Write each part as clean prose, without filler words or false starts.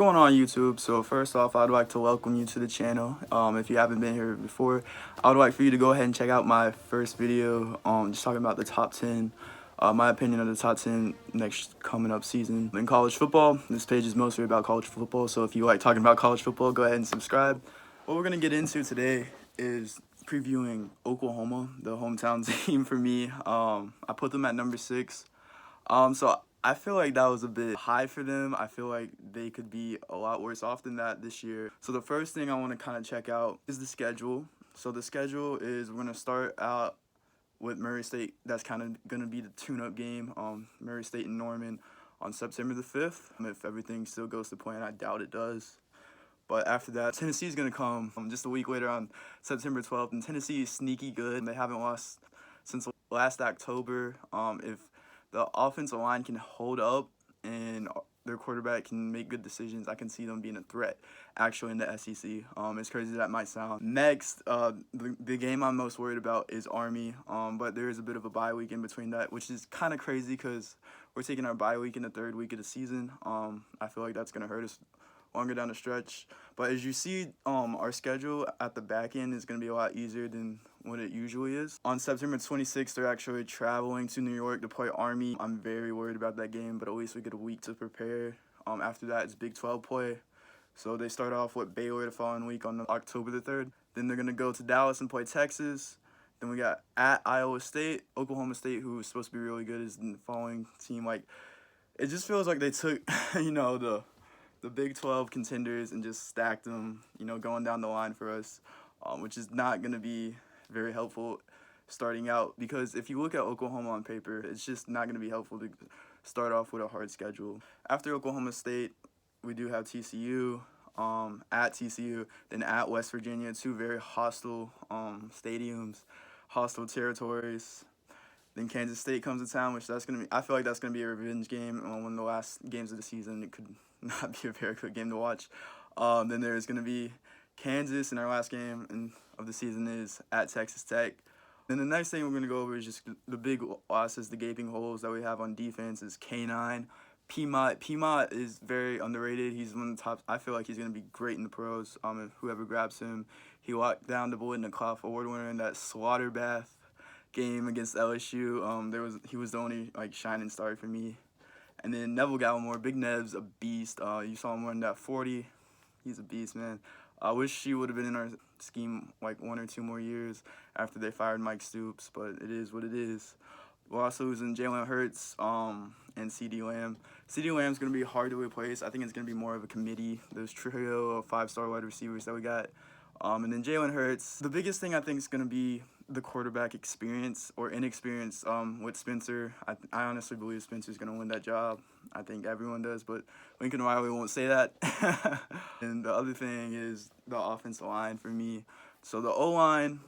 going on YouTube? So first off, I'd like to welcome you to the channel. If you haven't been here before, I would like for you to go ahead and check out my first video, just talking about the top 10, my opinion of the top 10 next coming up season in college football. This page is mostly about college football, so if you like talking about college football, go ahead and subscribe. What we're gonna get into today is previewing Oklahoma, the hometown team for me. I put them at number 6. So I feel like that was a bit high for them. I feel like they could be a lot worse off than that this year. So the first thing I want to kind of check out is the schedule. So the schedule is we're going to start out with Murray State. That's kind of going to be the tune-up game. Murray State and Norman on September the 5th. If everything still goes to plan, I doubt it does. But after that, Tennessee is going to come just a week later on September 12th. And Tennessee is sneaky good. They haven't lost since last October. If the offensive line can hold up and their quarterback can make good decisions, I can see them being a threat actually in the SEC. As crazy as that might sound. Next, the game I'm most worried about is Army, but there is a bit of a bye week in between that, which is kind of crazy because we're taking our bye week in the third week of the season. I feel like that's going to hurt us longer down the stretch. But as you see, our schedule at the back end is going to be a lot easier than what it usually is. On September 26th, they're actually traveling to New York to play Army. I'm very worried about that game, but at least we get a week to prepare. After that, it's Big 12 play. So they start off with Baylor the following week on October the 3rd. Then they're going to go to Dallas and play Texas. Then we got at Iowa State. Oklahoma State, who is supposed to be really good, is in the following team. Like, it just feels like they took, the Big 12 contenders and just stacked them, going down the line for us, which is not going to be very helpful starting out, because if you look at Oklahoma on paper, it's just not going to be helpful to start off with a hard schedule. After Oklahoma State, we do have TCU, at TCU, then at West Virginia, two very hostile stadiums, hostile territories. Then Kansas State comes to town, which I feel like that's gonna be a revenge game. One of the last games of the season, it could not be a very good game to watch. Then there's gonna be Kansas, and our last game of the season is at Texas Tech. Then the next thing we're gonna go over is just the big losses, the gaping holes that we have on defense. Is K9, Piedmont. Piedmont is very underrated. He's one of the top. I feel like he's gonna be great in the pros. If whoever grabs him, he locked down the Biletnikoff Award winner in that Slaughterbath game against LSU. He was the only shining star for me. And then Neville Gallimore, Big Nev's a beast. You saw him run that 40. He's a beast, man. I wish he would have been in our scheme 1 or 2 more years after they fired Mike Stoops, but it is what it is. We're also losing Jalen Hurts and CeeDee Lamb. CeeDee Lamb's going to be hard to replace. I think it's going to be more of a committee, those trio of 5-star wide receivers that we got. And then Jalen Hurts. The biggest thing I think is going to be the quarterback experience or inexperience with Spencer. I honestly believe Spencer's going to win that job. I think everyone does, but Lincoln Riley won't say that. And the other thing is the offensive line for me. So the O-line,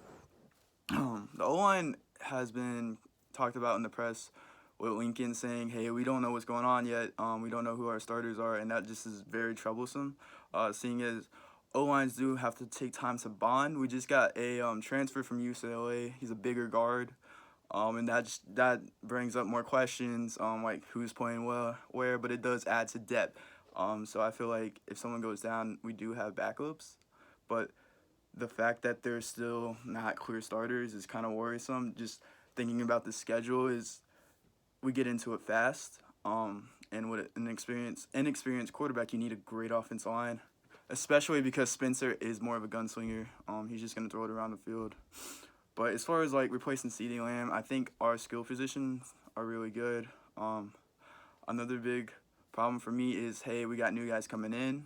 has been talked about in the press with Lincoln saying, hey, we don't know what's going on yet. We don't know who our starters are, and that just is very troublesome, seeing as O-lines do have to take time to bond. We just got a transfer from UCLA. He's a bigger guard, and that brings up more questions, like who's playing well where, but it does add to depth. So I feel like if someone goes down, we do have backups, but the fact that they're still not clear starters is kind of worrisome. Just thinking about the schedule is we get into it fast, and with an inexperienced quarterback, you need a great offensive line. Especially because Spencer is more of a gunslinger. He's just going to throw it around the field. But as far as replacing CeeDee Lamb, I think our skill positions are really good. Another big problem for me is, hey, we got new guys coming in.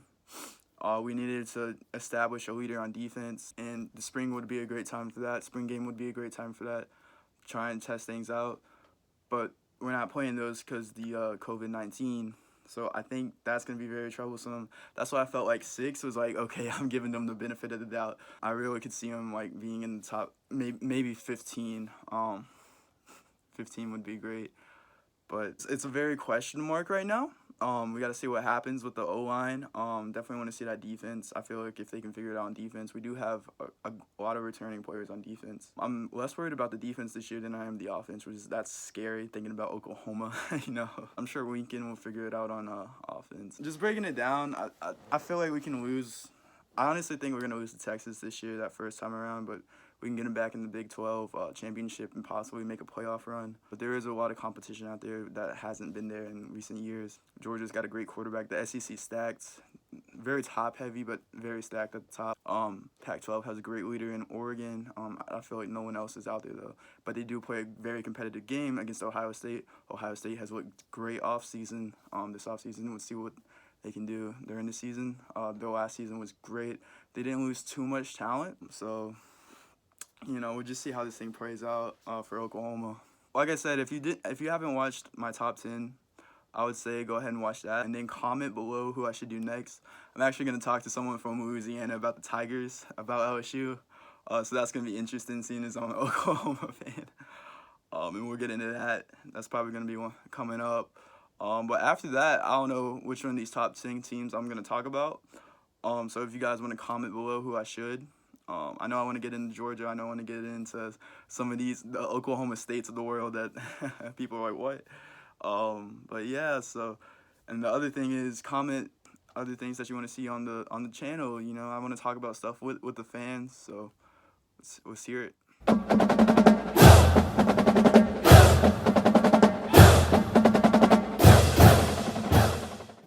We needed to establish a leader on defense, and the spring would be a great time for that. Spring game would be a great time for that. Try and test things out. But we're not playing those because the COVID-19. So I think that's going to be very troublesome. That's why I felt like 6 was okay, I'm giving them the benefit of the doubt. I really could see them being in the top, maybe 15. 15 would be great. But it's a very question mark right now. We got to see what happens with the O-line. Definitely want to see that defense. I feel like if they can figure it out on defense, we do have a lot of returning players on defense. I'm less worried about the defense this year than I am the offense, which is that's scary thinking about Oklahoma. You know, I'm sure Winkin will figure it out on offense. Just breaking it down, I feel like we can lose. I honestly think we're going to lose to Texas this year, that first time around, but we can get them back in the Big 12 championship and possibly make a playoff run. But there is a lot of competition out there that hasn't been there in recent years. Georgia's got a great quarterback. The SEC stacked, very top-heavy, but very stacked at the top. Pac-12 has a great leader in Oregon. I feel like no one else is out there, though. But they do play a very competitive game against Ohio State. Ohio State has looked great off-season this offseason. We'll see what they can do during the season. Their last season was great. They didn't lose too much talent, so you know, we'll just see how this thing plays out for Oklahoma. Like I said, if you haven't watched my top 10, I would say go ahead and watch that, and then comment below who I should do next. I'm actually going to talk to someone from Louisiana about the Tigers, about LSU, so that's going to be interesting seeing as I'm an Oklahoma fan. And we'll get into that. That's probably going to be one coming up. But after that, I don't know which one of these top 10 teams I'm going to talk about. So if you guys want to comment below who I should. I know I want to get into Georgia. I know I want to get into some of the Oklahoma States of the world that people are like, what? But yeah, so, and the other thing is comment other things that you want to see on the channel. You know, I want to talk about stuff with the fans, so let's hear it.